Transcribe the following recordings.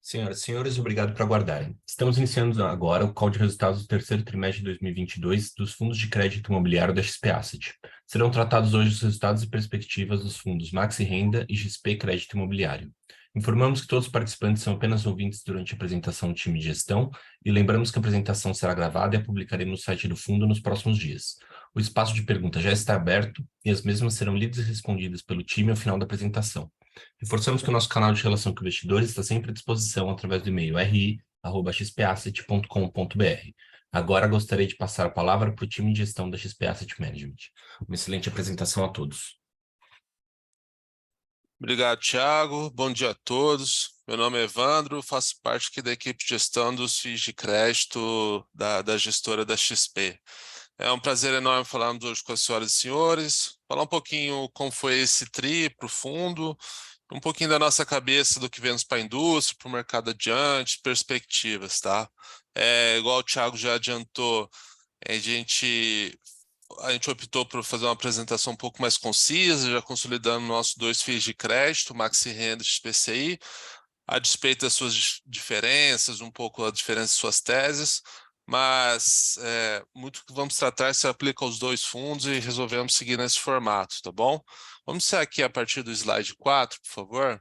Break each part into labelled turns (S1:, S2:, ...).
S1: Senhoras e senhores, obrigado por aguardarem. Estamos iniciando agora o call de resultados do terceiro trimestre de 2022 dos fundos de crédito imobiliário da XP Asset. Serão tratados hoje os resultados e perspectivas dos fundos Maxi Renda e XP Crédito Imobiliário. Informamos que todos os participantes são apenas ouvintes durante a apresentação do time de gestão e lembramos que a apresentação será gravada e a publicaremos no site do fundo nos próximos dias. O espaço de perguntas já está aberto e as mesmas serão lidas e respondidas pelo time ao final da apresentação. Reforçamos que o nosso canal de relação com investidores está sempre à disposição através do e-mail ri@xpasset.com.br. Agora gostaria de passar a palavra para o time de gestão da XP Asset Management. Uma excelente apresentação a todos.
S2: Obrigado, Thiago. Bom dia a todos. Meu nome é Evandro, faço parte aqui da equipe de gestão dos FIIs de crédito da gestora da XP. É um prazer enorme falarmos hoje com as senhoras e senhores, falar um pouquinho como foi esse TRI para o fundo, um pouquinho da nossa cabeça do que vemos para a indústria, para o mercado adiante, perspectivas, tá? Igual o Thiago já adiantou, a gente optou por fazer uma apresentação um pouco mais concisa, já consolidando nossos dois FIIs de crédito, Maxi Renda e XPCI, a despeito das suas diferenças, um pouco a diferença de suas teses, mas muito que vamos tratar se aplica aos dois fundos e resolvemos seguir nesse formato, tá bom? Vamos sair aqui a partir do slide 4, por favor.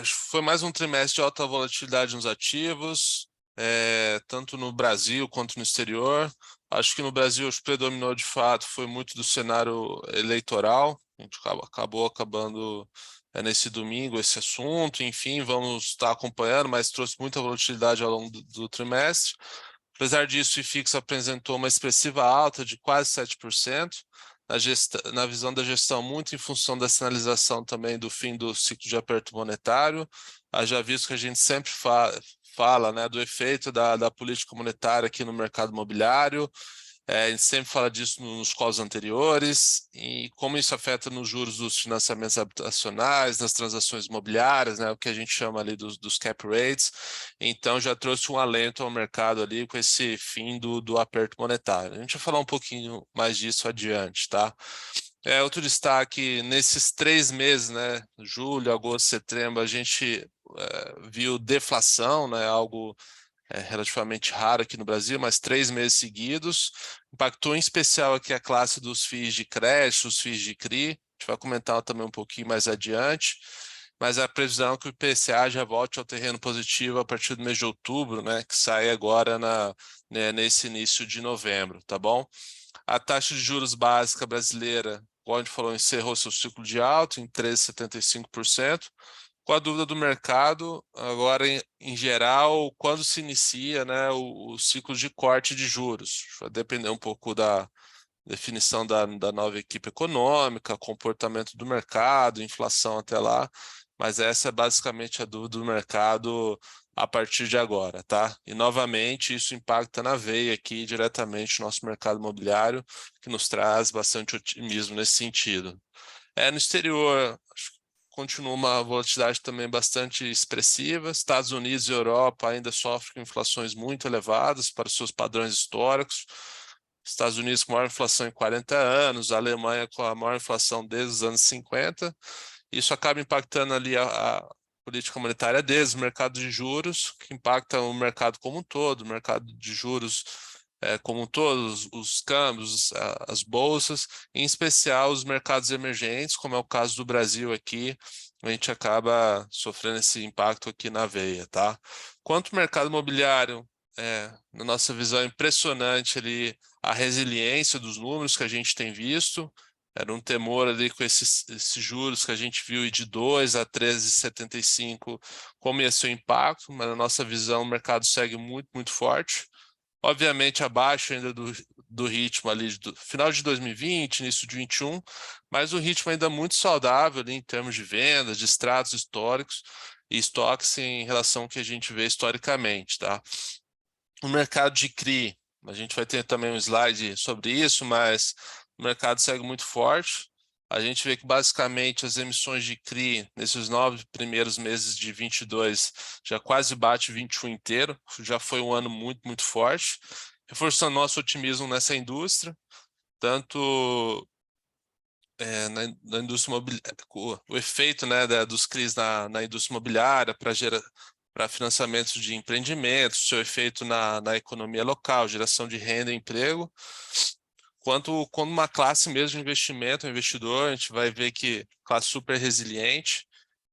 S2: Foi mais um trimestre de alta volatilidade nos ativos, tanto no Brasil quanto no exterior. Acho que no Brasil o que predominou de fato foi muito do cenário eleitoral. A gente acabando nesse domingo esse assunto. Enfim, vamos estar acompanhando, mas trouxe muita volatilidade ao longo do trimestre. Apesar disso, o IFIX apresentou uma expressiva alta de quase 7%. Na visão da gestão, muito em função da sinalização também do fim do ciclo de aperto monetário. Já visto que a gente sempre fala, né, do efeito da política monetária aqui no mercado imobiliário. A gente sempre fala disso nos calls anteriores, e como isso afeta nos juros dos financiamentos habitacionais, nas transações imobiliárias, né, o que a gente chama ali dos cap rates. Então já trouxe um alento ao mercado ali com esse fim do aperto monetário. A gente vai falar um pouquinho mais disso adiante, tá? Outro destaque, nesses 3 meses, né, julho, agosto, setembro, a gente viu deflação, né, algo relativamente raro aqui no Brasil, mas 3 meses seguidos. Impactou em especial aqui a classe dos FIIs de crédito, os FIIs de CRI. A gente vai comentar também um pouquinho mais adiante. Mas a previsão é que o IPCA já volte ao terreno positivo a partir do mês de outubro, né, que sai agora nesse início de novembro, tá bom? A taxa de juros básica brasileira, como a gente falou, encerrou seu ciclo de alta em 13,75%. Com a dúvida do mercado, agora em geral, quando se inicia, né, o ciclo de corte de juros. Vai depender um pouco da definição da nova equipe econômica, comportamento do mercado, inflação até lá, mas essa é basicamente a dúvida do mercado a partir de agora, tá? E novamente isso impacta na veia aqui diretamente no nosso mercado imobiliário, que nos traz bastante otimismo nesse sentido. No exterior, acho que continua uma volatilidade também bastante expressiva. Estados Unidos e Europa ainda sofrem com inflações muito elevadas para os seus padrões históricos. Estados Unidos com a maior inflação em 40 anos, a Alemanha com a maior inflação desde os anos 50. Isso acaba impactando ali a política monetária deles, o mercado de juros, que impacta o mercado como um todo, o mercado de juros como um todo, os câmbios, as bolsas, em especial os mercados emergentes, como é o caso do Brasil aqui, a gente acaba sofrendo esse impacto aqui na veia, tá? Quanto ao mercado imobiliário, na nossa visão, é impressionante ali a resiliência dos números que a gente tem visto. Era um temor ali com esses juros que a gente viu de 2 a 13,75, como ia ser o impacto, mas na nossa visão o mercado segue muito, muito forte. Obviamente abaixo ainda do ritmo ali do final de 2020, início de 21, mas o ritmo ainda muito saudável ali em termos de vendas, de extratos históricos e estoques em relação ao que a gente vê historicamente, tá? O mercado de CRI, a gente vai ter também um slide sobre isso, mas o mercado segue muito forte. A gente vê que basicamente as emissões de CRI nesses 9 primeiros meses de 22 já quase bate 21 inteiro, já foi um ano muito, muito forte, reforçando nosso otimismo nessa indústria, tanto na indústria imobiliária, o efeito, né, dos CRIs na indústria imobiliária para financiamento de empreendimentos, seu efeito na economia local, geração de renda e emprego, quanto como uma classe mesmo de investimento, um investidor, a gente vai ver que classe super resiliente,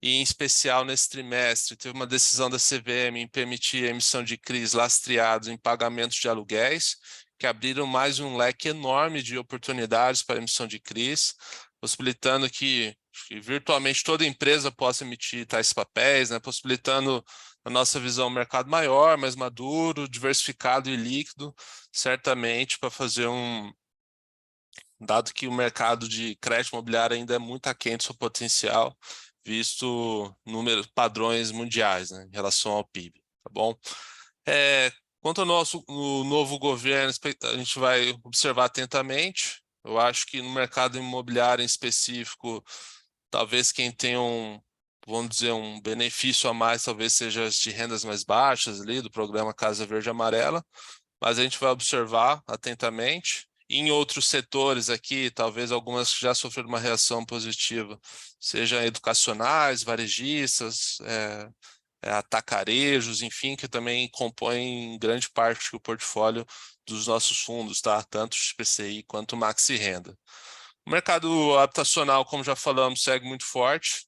S2: e em especial nesse trimestre teve uma decisão da CVM em permitir a emissão de CRIs lastreados em pagamentos de aluguéis, que abriram mais um leque enorme de oportunidades para a emissão de CRIs, possibilitando que virtualmente toda empresa possa emitir tais papéis, né, possibilitando, na nossa visão, um mercado maior, mais maduro, diversificado e líquido, certamente para fazer dado que o mercado de crédito imobiliário ainda é muito aquém do seu potencial, visto números, padrões mundiais, né, em relação ao PIB, tá bom? Quanto ao o novo governo, a gente vai observar atentamente. Eu acho que no mercado imobiliário em específico, talvez quem tenha vamos dizer, um benefício a mais, talvez seja as de rendas mais baixas ali, do programa Casa Verde e Amarela, mas a gente vai observar atentamente. Em outros setores aqui, talvez algumas que já sofreram uma reação positiva, sejam educacionais, varejistas, atacarejos, enfim, que também compõem grande parte do portfólio dos nossos fundos, tá? Tanto XPCI quanto Maxi Renda. O mercado habitacional, como já falamos, segue muito forte.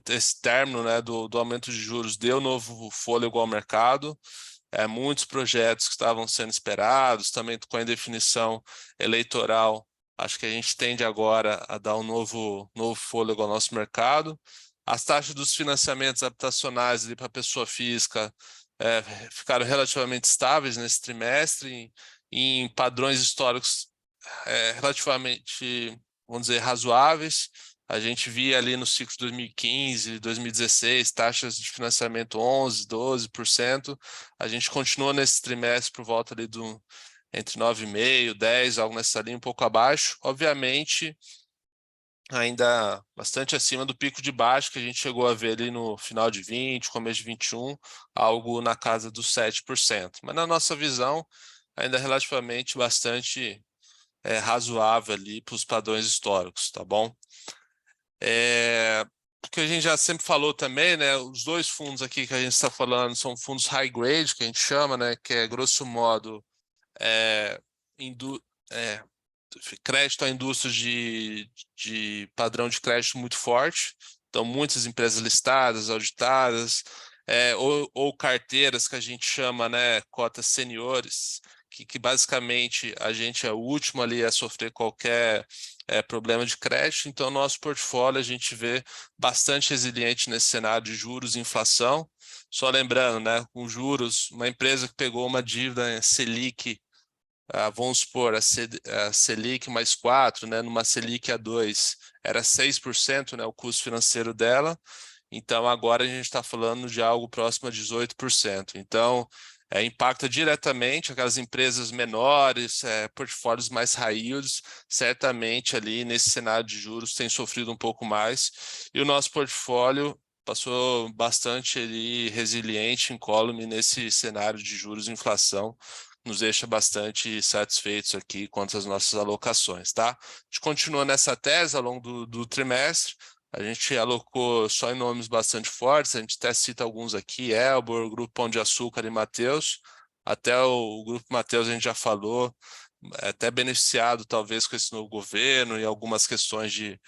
S2: Esse término, né, do aumento de juros deu novo fôlego ao mercado. Muitos projetos que estavam sendo esperados, também com a indefinição eleitoral, acho que a gente tende agora a dar um novo fôlego ao nosso mercado. As taxas dos financiamentos habitacionais para a pessoa física ficaram relativamente estáveis nesse trimestre, em padrões históricos relativamente, vamos dizer, razoáveis. A gente via ali no ciclo de 2015, 2016, taxas de financiamento 11%, 12%. A gente continua nesse trimestre por volta ali entre 9,5%, 10%, algo nessa linha, um pouco abaixo. Obviamente, ainda bastante acima do pico de baixo que a gente chegou a ver ali no final de 20, começo de 21, algo na casa dos 7%. Mas na nossa visão, ainda relativamente bastante razoável ali para os padrões históricos, tá bom? O que a gente já sempre falou também, né? Os dois fundos aqui que a gente está falando são fundos high grade, que a gente chama, né? Que é, grosso modo, crédito a indústrias de padrão de crédito muito forte. Então, muitas empresas listadas, auditadas, ou carteiras que a gente chama, né, cotas seniores, que basicamente a gente é o último ali a sofrer qualquer problema de crédito. Então, nosso portfólio a gente vê bastante resiliente nesse cenário de juros e inflação. Só lembrando, né, com juros, uma empresa que pegou uma dívida Selic, vamos supor, a Selic mais 4, né, numa Selic a 2, era 6%, né, o custo financeiro dela. Então, agora a gente está falando de algo próximo a 18%. Então, impacta diretamente aquelas empresas menores, portfólios mais high yields, certamente ali nesse cenário de juros tem sofrido um pouco mais. E o nosso portfólio passou bastante ali resiliente, incólume nesse cenário de juros e inflação, nos deixa bastante satisfeitos aqui quanto às nossas alocações, tá? A gente continua nessa tese ao longo do trimestre. A gente alocou só em nomes bastante fortes, a gente até cita alguns aqui, Elbor, Grupo Pão de Açúcar e Mateus. Até o Grupo Mateus a gente já falou, até beneficiado talvez com esse novo governo e algumas questões de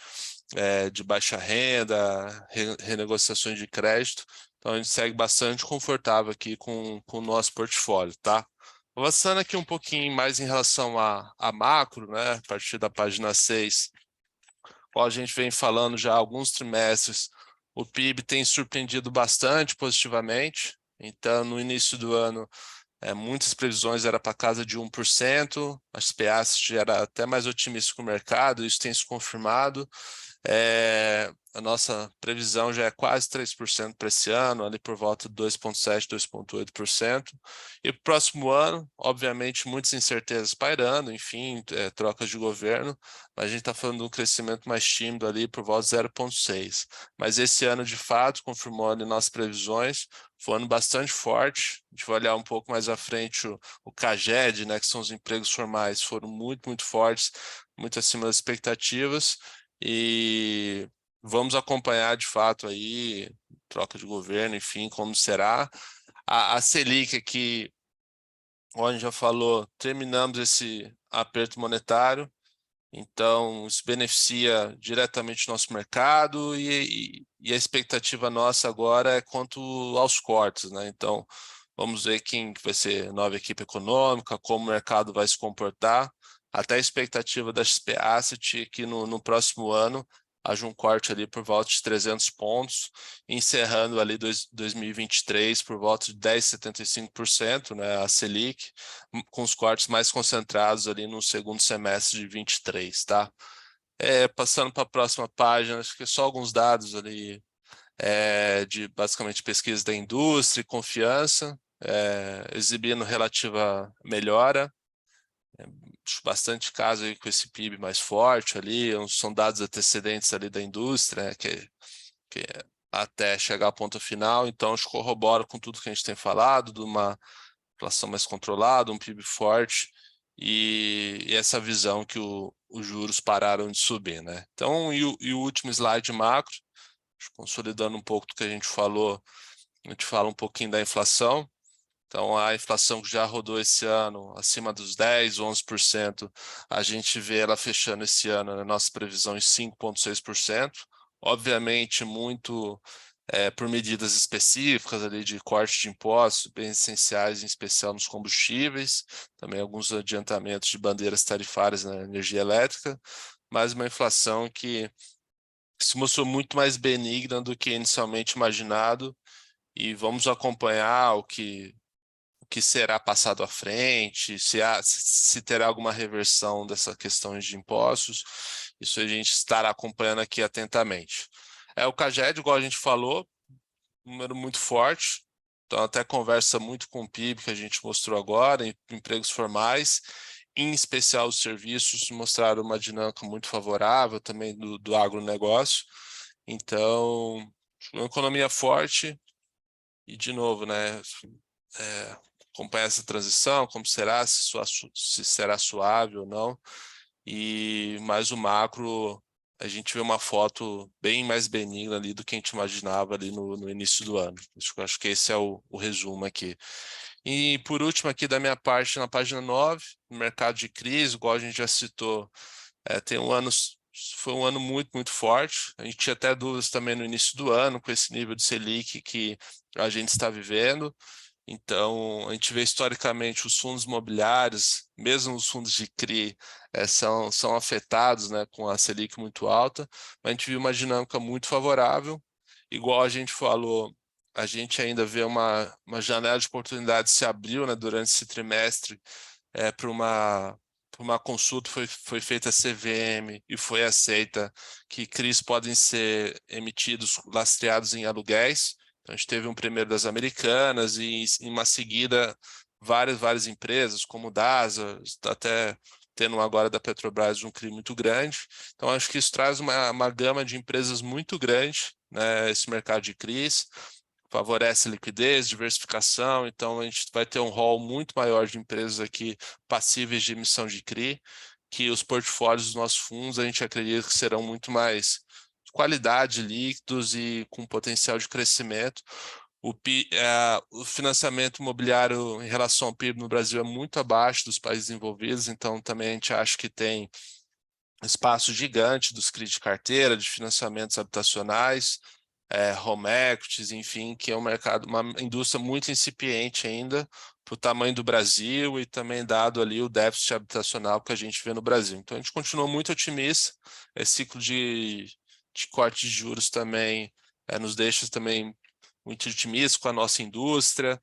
S2: baixa renda, renegociações de crédito. Então a gente segue bastante confortável aqui com o nosso portfólio, tá? Avançando aqui um pouquinho mais em relação a macro, né, a partir da página 6, como a gente vem falando já há alguns trimestres, o PIB tem surpreendido bastante positivamente. Então, no início do ano, muitas previsões eram para casa de 1%, a SPAS já era até mais otimista com o mercado, isso tem se confirmado. A nossa previsão já é quase 3% para esse ano, ali por volta de 2,7%, 2,8%. E para o próximo ano, obviamente, muitas incertezas pairando, enfim, trocas de governo, mas a gente está falando de um crescimento mais tímido ali por volta de 0,6%. Mas esse ano, de fato, confirmou ali nossas previsões, foi um ano bastante forte. A gente vai olhar um pouco mais à frente o CAGED, né, que são os empregos formais, foram muito, muito fortes, muito acima das expectativas, e vamos acompanhar de fato aí, troca de governo, enfim, como será. A Selic aqui, como a gente já falou, terminamos esse aperto monetário, então isso beneficia diretamente o nosso mercado e a expectativa nossa agora é quanto aos cortes, né? Então vamos ver quem vai ser a nova equipe econômica, como o mercado vai se comportar, até a expectativa da XP Asset que no próximo ano haja um corte ali por volta de 300 pontos, encerrando ali 2023 por volta de 10,75%, né, a Selic, com os cortes mais concentrados ali no segundo semestre de 23, tá? Passando para a próxima página, acho que só alguns dados ali de basicamente pesquisa da indústria e confiança, exibindo relativa melhora. Bastante caso aí com esse PIB mais forte ali, são dados antecedentes ali da indústria, né, que até chegar ao ponto final, então acho que corrobora com tudo que a gente tem falado, de uma inflação mais controlada, um PIB forte e essa visão que os juros pararam de subir, né? Então, e o último slide macro, consolidando um pouco do que a gente falou, a gente fala um pouquinho da inflação. Então, a inflação que já rodou esse ano acima dos 10%, 11%, a gente vê ela fechando esse ano, na nossa previsão, em 5,6%. Obviamente, muito por medidas específicas ali de corte de impostos, bem essenciais, em especial nos combustíveis, também alguns adiantamentos de bandeiras tarifárias na energia elétrica, mas uma inflação que se mostrou muito mais benigna do que inicialmente imaginado, e vamos acompanhar o que será passado à frente, se terá alguma reversão dessa questão de impostos. Isso a gente estará acompanhando aqui atentamente. O CAGED, igual a gente falou, um número muito forte, então até conversa muito com o PIB que a gente mostrou agora, em empregos formais, em especial os serviços mostraram uma dinâmica muito favorável também do agronegócio. Então, uma economia forte e, de novo, né, acompanhar essa transição, como será, se será suave ou não. E mais o macro, a gente vê uma foto bem mais benigna ali do que a gente imaginava ali no início do ano. Acho que esse é o resumo aqui. E por último aqui da minha parte, na página 9, no mercado de crise, igual a gente já citou, foi um ano muito, muito forte. A gente tinha até dúvidas também no início do ano, com esse nível de Selic que a gente está vivendo. Então, a gente vê historicamente os fundos imobiliários, mesmo os fundos de CRI, são afetados, né, com a Selic muito alta, mas a gente viu uma dinâmica muito favorável. Igual a gente falou, a gente ainda vê uma janela de oportunidade se abriu, né, durante esse trimestre para uma consulta foi feita a CVM e foi aceita que CRIs podem ser emitidos, lastreados em aluguéis. Então, a gente teve um primeiro das Americanas e em uma seguida várias empresas, como o DASA, até tendo agora da Petrobras um CRI muito grande. Então, acho que isso traz uma gama de empresas muito grande, né, esse mercado de CRIs, favorece liquidez, diversificação, então a gente vai ter um rol muito maior de empresas aqui passíveis de emissão de CRI, que os portfólios dos nossos fundos a gente acredita que serão muito mais de qualidade, líquidos e com potencial de crescimento. O financiamento imobiliário em relação ao PIB no Brasil é muito abaixo dos países desenvolvidos, então também a gente acha que tem espaço gigante dos CRI de carteira, de financiamentos habitacionais, home equities, enfim, que é um mercado, uma indústria muito incipiente ainda para o tamanho do Brasil e também dado ali o déficit habitacional que a gente vê no Brasil. Então a gente continua muito otimista, esse ciclo de corte de juros também nos deixa também muito otimista com a nossa indústria,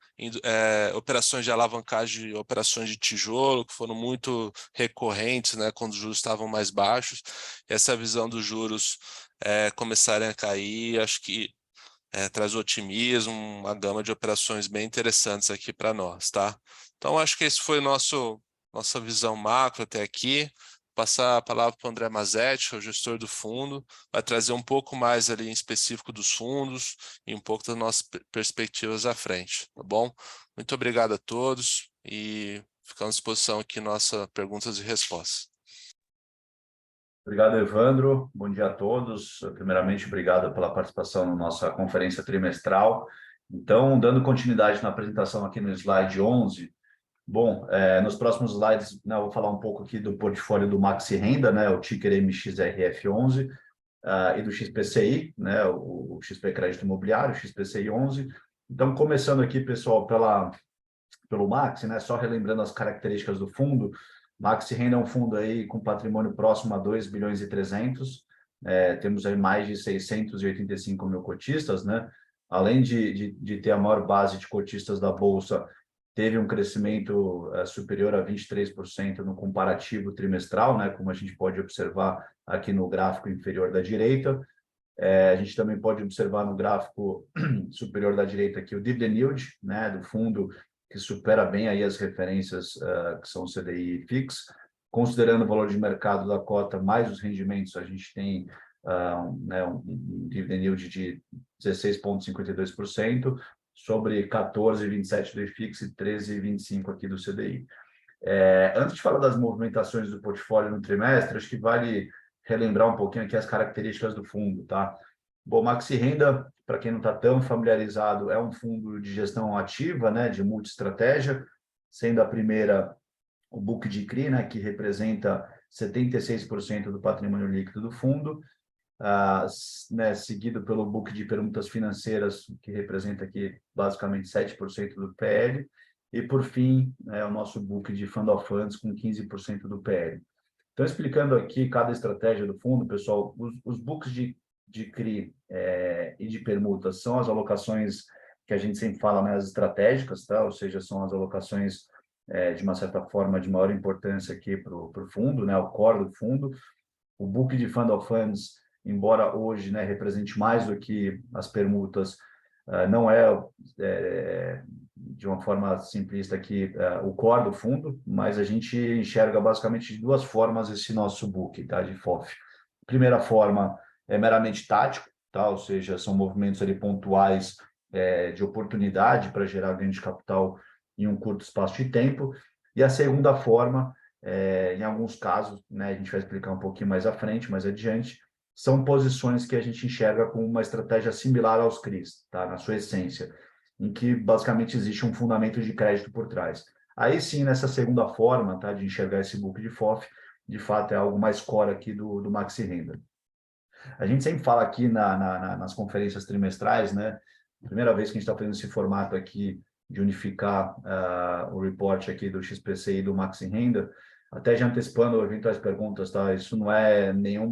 S2: operações de alavancagem, operações de tijolo, que foram muito recorrentes, né, quando os juros estavam mais baixos. Essa visão dos juros começarem a cair, acho que traz otimismo, uma gama de operações bem interessantes aqui para nós, tá? Então, acho que esse foi nossa visão macro até aqui. passar a palavra para o André Mazetti, que é o gestor do fundo, vai trazer um pouco mais ali em específico dos fundos e um pouco das nossas perspectivas à frente, tá bom? Muito obrigado a todos e ficamos à disposição aqui nossas perguntas e respostas.
S3: Obrigado, Evandro. Bom dia a todos. Primeiramente, obrigado pela participação na nossa conferência trimestral. Então, dando continuidade na apresentação aqui no slide 11, bom, nos próximos slides, né, eu vou falar um pouco aqui do portfólio do Maxi Renda, né, o ticker MXRF11, e do XPCI, né, o XP Crédito Imobiliário, o XPCI 11. Então, começando aqui, pessoal, pelo Maxi, né, só relembrando as características do fundo. Maxi Renda é um fundo aí com patrimônio próximo a 2 bilhões e 300. Temos aí mais de 685 mil cotistas, né? Além de ter a maior base de cotistas da Bolsa, teve um crescimento superior a 23% no comparativo trimestral, né? Como a gente pode observar aqui no gráfico inferior da direita. A gente também pode observar no gráfico superior da direita aqui o dividend yield, né, do fundo, que supera bem aí as referências que são CDI e FIX. Considerando o valor de mercado da cota mais os rendimentos, a gente tem um dividend yield de 16,52% sobre 14,27% do IFIX e 13,25% aqui do CDI. Antes de falar das movimentações do portfólio no trimestre, acho que vale relembrar um pouquinho aqui as características do fundo, tá? Bom, Maxi Renda, para quem não está tão familiarizado, é um fundo de gestão ativa, né, de multi-estratégia, sendo a primeira o book de CRI, né, que representa 76% do patrimônio líquido do fundo, né, seguido pelo book de permutas financeiras, que representa aqui basicamente 7% do PL, e por fim, o nosso book de Fund of Funds com 15% do PL. Então, explicando aqui cada estratégia do fundo, pessoal, os books de CRI e de permutas são as alocações que a gente sempre fala, né, as estratégicas, tá? Ou seja, são as alocações de uma certa forma de maior importância aqui para o fundo, né, o core do fundo. O book de Fund of Funds, embora hoje, né, represente mais do que as permutas, não de uma forma simplista aqui o core do fundo, mas a gente enxerga basicamente de duas formas esse nosso book, tá, de FOF. Primeira forma é meramente tático, tá, ou seja, são movimentos ali pontuais de oportunidade para gerar ganho de capital em um curto espaço de tempo. E a segunda forma, em alguns casos, né, a gente vai explicar um pouquinho mais à frente, mais adiante, são posições que a gente enxerga com uma estratégia similar aos CRIs, tá, na sua essência, em que basicamente existe um fundamento de crédito por trás. Aí sim, nessa segunda forma, tá, de enxergar esse book de FOF, de fato é algo mais core aqui do Maxi Renda. A gente sempre fala aqui nas conferências trimestrais, né, primeira vez que a gente está fazendo esse formato aqui de unificar o report aqui do XPCI e do Maxi Renda, até já antecipando eventuais perguntas, tá? Isso não é nenhum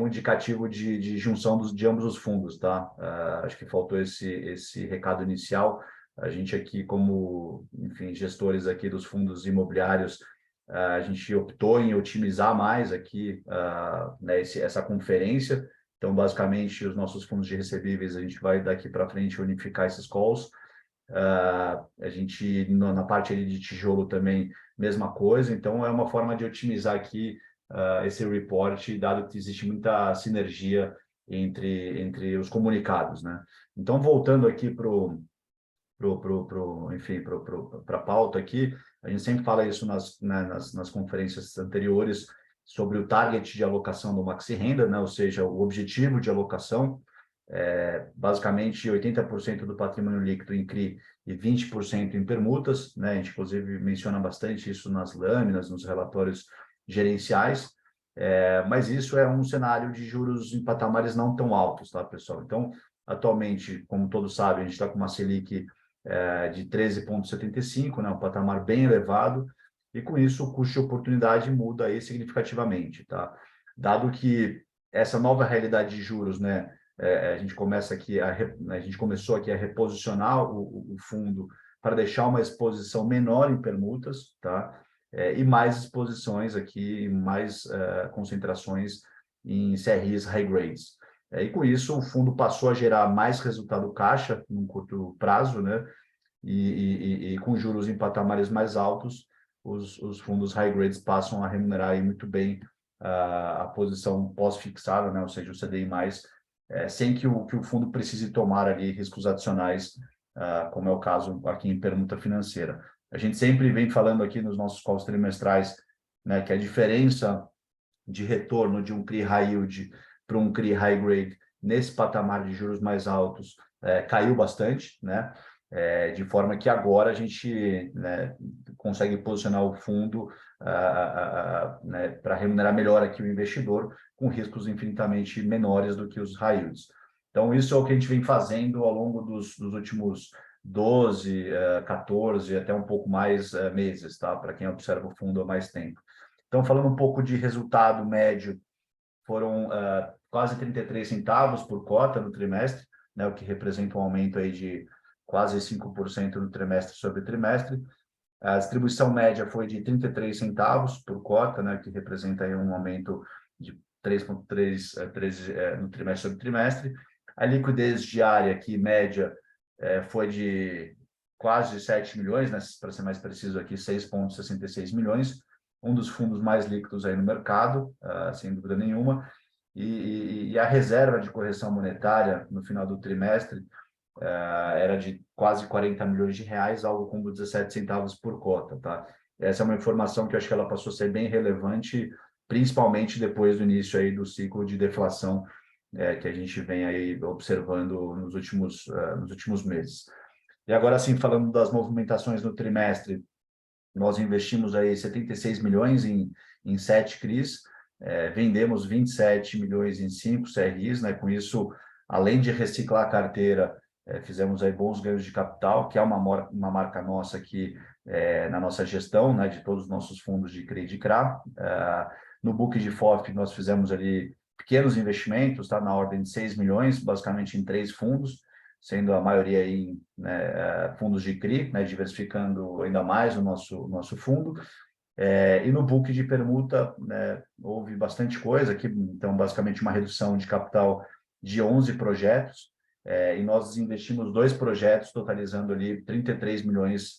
S3: indicativo de junção de ambos os fundos, tá? Acho que faltou esse recado inicial. A gente aqui, como, enfim, gestores aqui dos fundos imobiliários, a gente optou em otimizar mais aqui né, essa conferência. Então, basicamente, os nossos fundos de recebíveis, a gente vai daqui para frente unificar esses calls. A gente, na parte ali de tijolo também, mesma coisa. Então, é uma forma de otimizar aqui esse report, dado que existe muita sinergia entre os comunicados, né? Então, voltando aqui para a pauta aqui, a gente sempre fala isso nas conferências anteriores sobre o target de alocação do Maxi Renda, né? Ou seja, o objetivo de alocação, basicamente 80% do patrimônio líquido em CRI e 20% em permutas, né? A gente, inclusive, menciona bastante isso nas lâminas, nos relatórios gerenciais, mas isso é um cenário de juros em patamares não tão altos, tá, pessoal? Então, atualmente, como todos sabem, a gente está com uma Selic de 13,75, né, um patamar bem elevado, e com isso o custo de oportunidade muda aí significativamente, tá? Dado que essa nova realidade de juros, né, a gente começou aqui a reposicionar o fundo para deixar uma exposição menor em permutas, tá? E mais exposições aqui, mais concentrações em CRIs high grades. E com isso, o fundo passou a gerar mais resultado caixa num curto prazo, né? E com juros em patamares mais altos, os fundos high grades passam a remunerar aí muito bem a posição pós-fixada, né? Ou seja, o CDI+, sem que o fundo precise tomar ali riscos adicionais, como é o caso aqui em permuta financeira. A gente sempre vem falando aqui nos nossos calls trimestrais, né, que a diferença de retorno de um CRI high yield para um CRI high grade nesse patamar de juros mais altos caiu bastante, né? De forma que agora a gente, né, consegue posicionar o fundo né, para remunerar melhor aqui o investidor, com riscos infinitamente menores do que os high yields. Então, isso é o que a gente vem fazendo ao longo dos últimos 12, 14, até um pouco mais meses, tá? Para quem observa o fundo há mais tempo. Então, falando um pouco de resultado médio, foram quase 33 centavos por cota no trimestre, né, o que representa um aumento aí de quase 5% no trimestre sobre trimestre. A distribuição média foi de 33 centavos por cota, né, que representa aí um aumento de 3,13 no trimestre sobre trimestre. A liquidez diária aqui, média, foi de quase 7 milhões, né, para ser mais preciso aqui, 6,66 milhões, um dos fundos mais líquidos aí no mercado, sem dúvida nenhuma. E a reserva de correção monetária no final do trimestre era de quase 40 milhões de reais, algo como 17 centavos por cota, tá? Essa é uma informação que eu acho que ela passou a ser bem relevante, principalmente depois do início aí do ciclo de deflação que a gente vem aí observando nos últimos meses. E agora sim, falando das movimentações no trimestre, nós investimos aí 76 milhões em 7 CRIs, vendemos 27 milhões em 5 CRIs, né? Com isso, além de reciclar a carteira, fizemos aí bons ganhos de capital, que é uma marca nossa aqui na nossa gestão, né? De todos os nossos fundos de CRI e de CRA. No book de FOF, nós fizemos ali pequenos investimentos, tá? Na ordem de 6 milhões, basicamente em 3 fundos, sendo a maioria em fundos de CRI, né, diversificando ainda mais o nosso fundo. E no book de permuta, né, houve bastante coisa aqui, então basicamente uma redução de capital de 11 projetos, e nós investimos 2 projetos, totalizando ali 33 milhões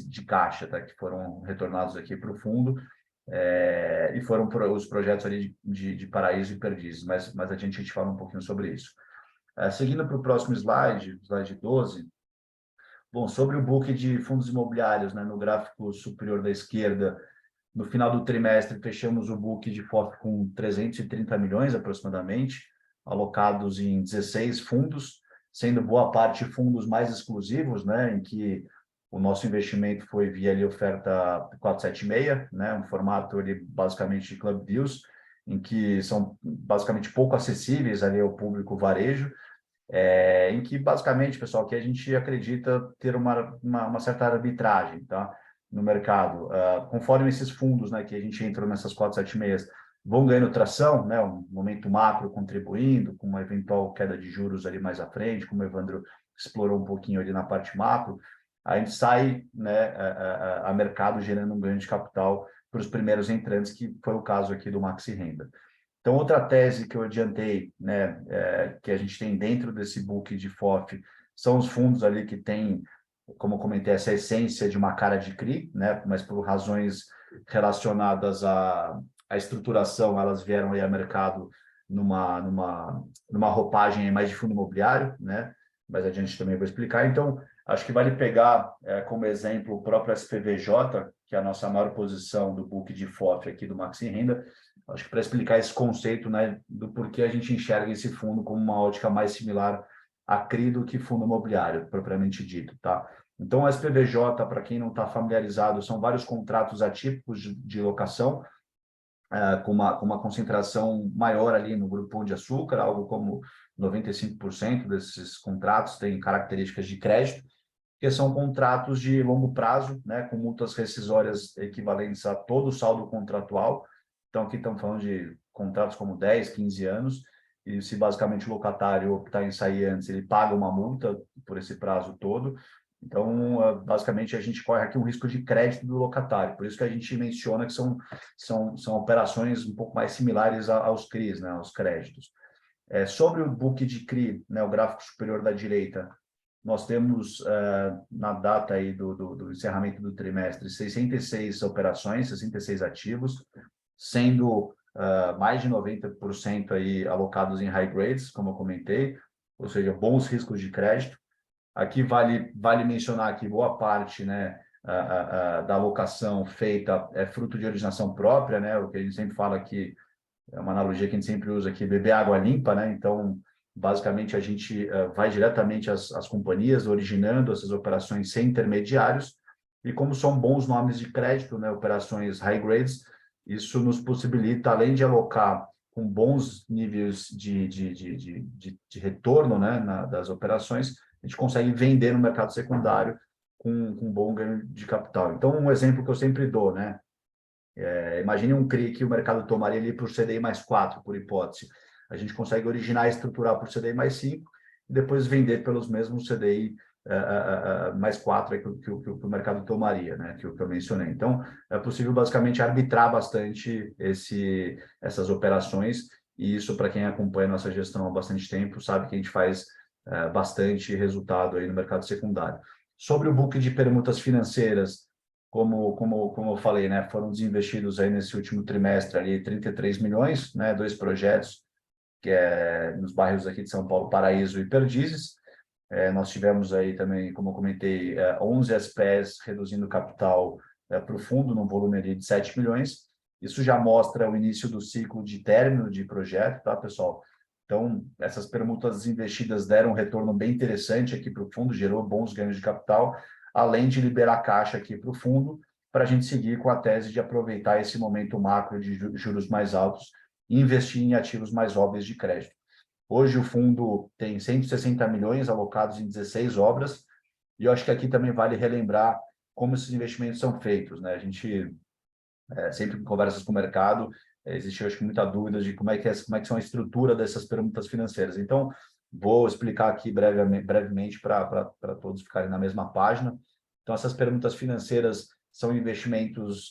S3: de caixa, tá, que foram retornados aqui para o fundo, e foram os projetos ali de Paraíso e Perdizes, mas a gente fala um pouquinho sobre isso. Seguindo para o próximo slide 12, bom, sobre o book de fundos imobiliários, né, no gráfico superior da esquerda, no final do trimestre, fechamos o book de FOF com 330 milhões aproximadamente, alocados em 16 fundos, sendo boa parte fundos mais exclusivos, né, em que o nosso investimento foi via ali, oferta 476, né, um formato ali, basicamente de club deals, em que são basicamente pouco acessíveis ali ao público varejo, em que basicamente, pessoal, que a gente acredita ter uma certa arbitragem, tá, no mercado. Conforme esses fundos, né, que a gente entrou nessas 476 vão ganhando tração, né, um momento macro contribuindo, com uma eventual queda de juros ali mais à frente, como o Evandro explorou um pouquinho ali na parte macro, a gente sai, né, a mercado gerando um ganho de capital para os primeiros entrantes, que foi o caso aqui do Maxi Renda. Então, outra tese que eu adiantei, né, que a gente tem dentro desse book de FOF, são os fundos ali que têm, como eu comentei, essa essência de uma cara de CRI, né, mas por razões relacionadas à estruturação, elas vieram aí a mercado numa roupagem mais de fundo imobiliário, né, mas a gente também vai explicar. Então, acho que vale pegar como exemplo o próprio SPVJ, que é a nossa maior posição do book de FOF aqui do Maxi Renda. Acho que para explicar esse conceito, né, do porquê a gente enxerga esse fundo como uma ótica mais similar a CRI do que fundo imobiliário, propriamente dito, tá? Então, o SPVJ, para quem não está familiarizado, são vários contratos atípicos de locação, com uma concentração maior ali no Grupo Pão de Açúcar, algo como 95% desses contratos têm características de crédito, que são contratos de longo prazo, né, com multas rescisórias equivalentes a todo o saldo contratual. Então, aqui estamos falando de contratos como 10, 15 anos, e se basicamente o locatário optar em sair antes, ele paga uma multa por esse prazo todo. Então, basicamente, a gente corre aqui um risco de crédito do locatário. Por isso que a gente menciona que são operações um pouco mais similares aos CRIs, né, aos créditos. Sobre o book de CRI, né, o gráfico superior da direita, nós temos, na data aí do encerramento do trimestre, 66 operações, 66 ativos, sendo mais de 90% aí alocados em high grades, como eu comentei, ou seja, bons riscos de crédito. Aqui vale mencionar que boa parte, né, da alocação feita é fruto de originação própria, né, o que a gente sempre fala aqui, é uma analogia que a gente sempre usa aqui, beber água limpa, né, então, basicamente, a gente vai diretamente às companhias, originando essas operações sem intermediários, e como são bons nomes de crédito, né, operações high grades, isso nos possibilita, além de alocar com bons níveis de retorno, né, das operações, a gente consegue vender no mercado secundário com bom ganho de capital. Então, um exemplo que eu sempre dou, né? Imagine um CRI que o mercado tomaria ali por CDI mais 4, por hipótese. A gente consegue originar e estruturar por CDI mais 5 e depois vender pelos mesmos CDI mais 4 que o mercado tomaria, né? Que eu mencionei. Então, é possível basicamente arbitrar bastante essas operações, e isso, para quem acompanha nossa gestão há bastante tempo, sabe que a gente faz bastante resultado aí no mercado secundário. Sobre o book de permutas financeiras, como eu falei, né, foram desinvestidos aí nesse último trimestre ali 33 milhões, né, 2 projetos, que é nos bairros aqui de São Paulo, Paraíso e Perdizes. Nós tivemos aí também, como eu comentei, 11 SPEs reduzindo o capital para o fundo, num volume ali de 7 milhões. Isso já mostra o início do ciclo de término de projeto, tá, pessoal? Então, essas permutas investidas deram um retorno bem interessante aqui para o fundo, gerou bons ganhos de capital, além de liberar caixa aqui para o fundo, para a gente seguir com a tese de aproveitar esse momento macro de juros mais altos e investir em ativos mais óbvios de crédito. Hoje o fundo tem 160 milhões alocados em 16 obras, e eu acho que aqui também vale relembrar como esses investimentos são feitos, né? A gente sempre em conversas com o mercado, existe, acho que, muita dúvida de como é que são a estrutura dessas permutas financeiras. Então, vou explicar aqui brevemente para todos ficarem na mesma página. Então, essas permutas financeiras são investimentos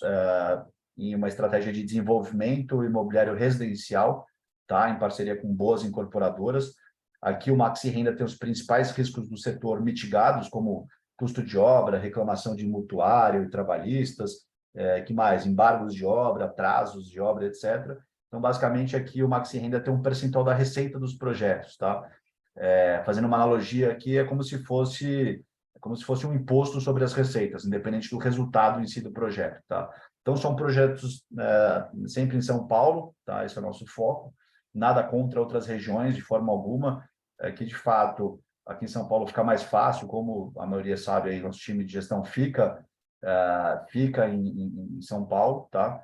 S3: em uma estratégia de desenvolvimento imobiliário residencial, tá? Em parceria com boas incorporadoras. Aqui o Maxi Renda tem os principais riscos do setor mitigados, como custo de obra, reclamação de mutuário e trabalhistas, que mais? Embargos de obra, atrasos de obra, etc. Então, basicamente, aqui o Maxi Renda tem um percentual da receita dos projetos, tá? Fazendo uma analogia aqui, é como se fosse um imposto sobre as receitas, independente do resultado em si do projeto, tá? Então, são projetos sempre em São Paulo, tá? Esse é o nosso foco. Nada contra outras regiões, de forma alguma, que, de fato, aqui em São Paulo fica mais fácil, como a maioria sabe, aí, nosso time de gestão fica em São Paulo, tá?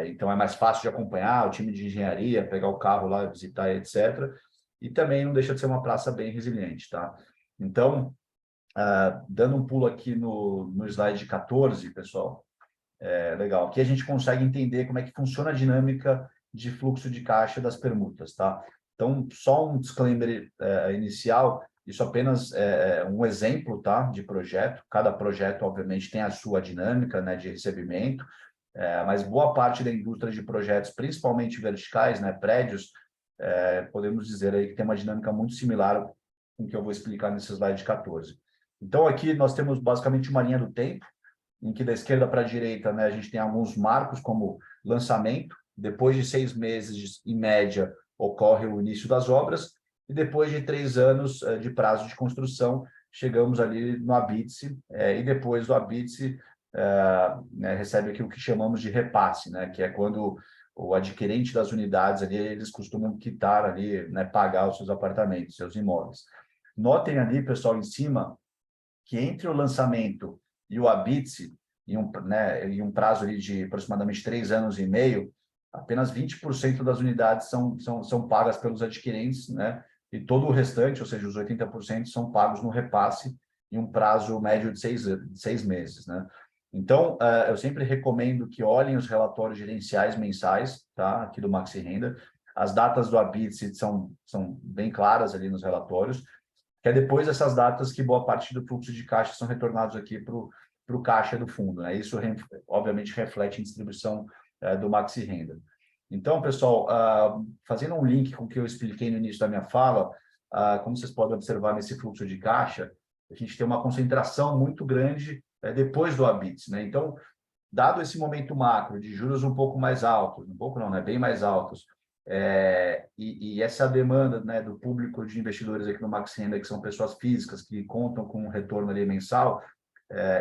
S3: Então é mais fácil de acompanhar, o time de engenharia, pegar o carro lá, visitar, etc. E também não deixa de ser uma praça bem resiliente, tá? Então, dando um pulo aqui no slide 14, pessoal, legal. Aqui a gente consegue entender como é que funciona a dinâmica de fluxo de caixa das permutas, tá? Então, só um disclaimer inicial, isso apenas é um exemplo, tá, de projeto. Cada projeto, obviamente, tem a sua dinâmica, né, de recebimento, mas boa parte da indústria de projetos, principalmente verticais, né, prédios, podemos dizer aí que tem uma dinâmica muito similar com o que eu vou explicar nesse slide 14. Então, aqui nós temos basicamente uma linha do tempo, em que da esquerda para a direita, né, a gente tem alguns marcos, como lançamento, depois de 6 meses, em média, ocorre o início das obras, e depois de 3 anos de prazo de construção, chegamos ali no habite-se, e depois do habite-se, né, recebe aqui o que chamamos de repasse, né, que é quando o adquirente das unidades ali, eles costumam quitar ali, né, pagar os seus apartamentos, seus imóveis. Notem ali, pessoal, em cima, que entre o lançamento e o habite-se, em um prazo ali de aproximadamente 3 anos e meio, apenas 20% das unidades são pagas pelos adquirentes, né? E todo o restante, ou seja, os 80%, são pagos no repasse em um prazo médio de 6 meses, né? Então, eu sempre recomendo que olhem os relatórios gerenciais mensais, tá? Aqui do Maxi Renda. As datas do habite são bem claras ali nos relatórios, que é depois dessas datas que boa parte do fluxo de caixa são retornados aqui para o caixa do fundo, né? Isso, obviamente, reflete em distribuição do Maxi Renda. Então, pessoal, fazendo um link com o que eu expliquei no início da minha fala, como vocês podem observar nesse fluxo de caixa, a gente tem uma concentração muito grande depois do ABITS, né? Então, dado esse momento macro de juros um pouco mais altos, um pouco não, né? Bem mais altos, e essa demanda, né, do público de investidores aqui no Max Renda, que são pessoas físicas que contam com um retorno ali mensal,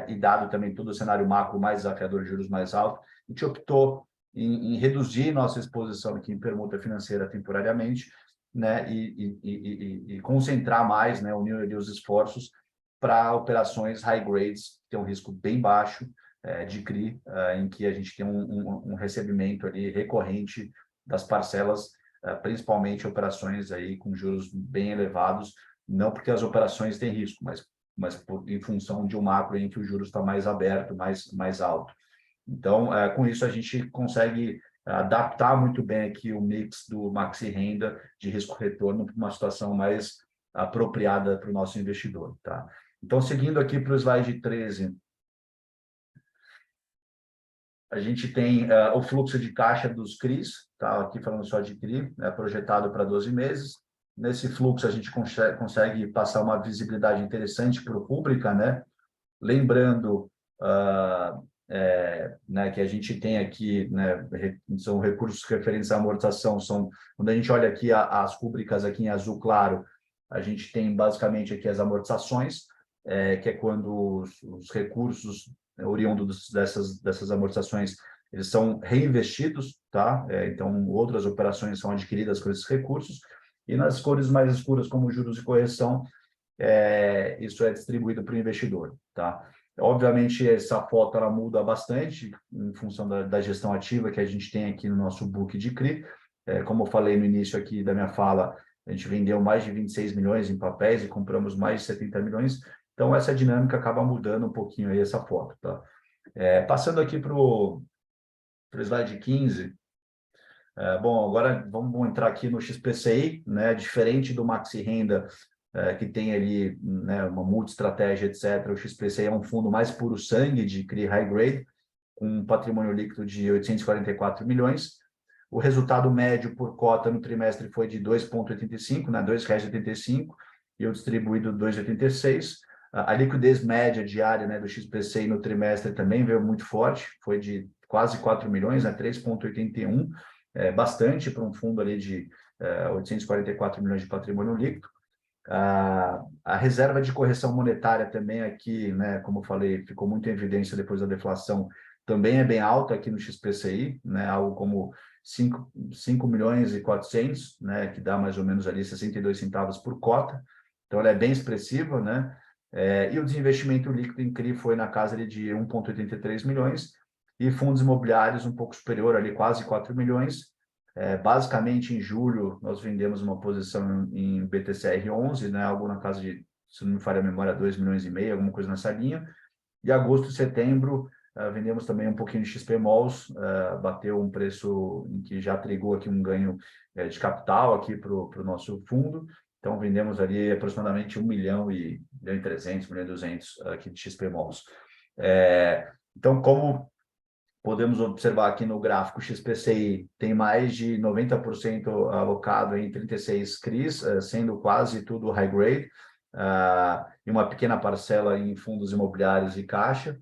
S3: e dado também todo o cenário macro mais desafiador de juros mais altos, a gente optou em reduzir nossa exposição aqui em permuta financeira temporariamente, né, e concentrar mais, né, unir ali os esforços para operações high grades, que tem um risco bem baixo de CRI, em que a gente tem um recebimento ali recorrente das parcelas, principalmente operações aí com juros bem elevados, não porque as operações têm risco, mas em função de um macro em que o juros está mais aberto, mais alto. Então, com isso, a gente consegue adaptar muito bem aqui o mix do Maxi Renda de risco-retorno para uma situação mais apropriada para o nosso investidor. Tá? Então, seguindo aqui para o slide 13, a gente tem o fluxo de caixa dos CRIs, tá? Aqui falando só de CRI, projetado para 12 meses. Nesse fluxo, a gente consegue passar uma visibilidade interessante para o público, né? Lembrando né, que a gente tem aqui, né, são recursos referentes à amortização, quando a gente olha aqui as rúbricas aqui em azul claro, a gente tem basicamente aqui as amortizações, que é quando os recursos oriundos dessas amortizações, eles são reinvestidos, tá? Então, outras operações são adquiridas com esses recursos, e nas cores mais escuras, como juros e correção, isso é distribuído para o investidor, tá? Obviamente, essa foto ela muda bastante em função da gestão ativa que a gente tem aqui no nosso book de CRI. Como eu falei no início aqui da minha fala, a gente vendeu mais de 26 milhões em papéis e compramos mais de 70 milhões. Então, essa dinâmica acaba mudando um pouquinho aí essa foto, tá? Passando aqui para o slide 15. Bom, agora vamos entrar aqui no XPCI, né? Diferente do Maxi Renda, que tem ali, né, uma multi-estratégia, etc. O XPCI é um fundo mais puro sangue de CRI High Grade, com um patrimônio líquido de 844 milhões. O resultado médio por cota no trimestre foi de 2,85, né, R$ 2,85, e o distribuído 2,86. A liquidez média diária, né, do XPCI no trimestre também veio muito forte, foi de quase 4 milhões, né, 3,81, bastante para um fundo ali de 844 milhões de patrimônio líquido. A reserva de correção monetária também aqui, né, como eu falei, ficou muito em evidência depois da deflação, também é bem alta aqui no XPCI, né, algo como 5 milhões e 400, né, que dá mais ou menos ali 62 centavos por cota, então ela é bem expressiva, né, e o desinvestimento líquido em CRI foi na casa ali de 1,83 milhões, e fundos imobiliários um pouco superior ali, quase 4 milhões. Basicamente, em julho, nós vendemos uma posição em BTCR11, né, algo na casa de, se não me falha a memória, 2,5 milhões, alguma coisa nessa linha. E agosto e setembro, vendemos também um pouquinho de XPMOLs, bateu um preço em que já trigou aqui um ganho de capital aqui para o nosso fundo. Então, vendemos ali aproximadamente 1 milhão e 300, 1 milhão e 200 aqui de XPMOLs. Então, como podemos observar aqui no gráfico, o XPCI tem mais de 90% alocado em 36 CRIs, sendo quase tudo high grade, e uma pequena parcela em fundos imobiliários e caixa.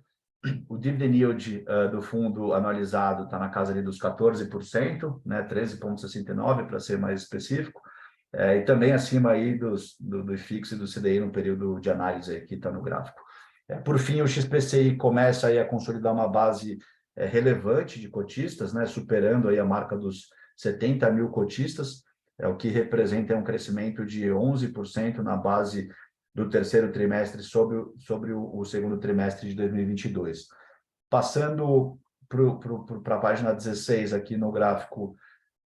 S3: O dividend yield do fundo anualizado está na casa ali dos 14%, né, 13,69% para ser mais específico, e também acima aí do fixo e do CDI no período de análise que está no gráfico. Por fim, o XPCI começa aí a consolidar uma base relevante de cotistas, né, superando aí a marca dos 70 mil cotistas, o que representa um crescimento de 11% na base do terceiro trimestre sobre o segundo trimestre de 2022. Passando para a página 16, aqui no gráfico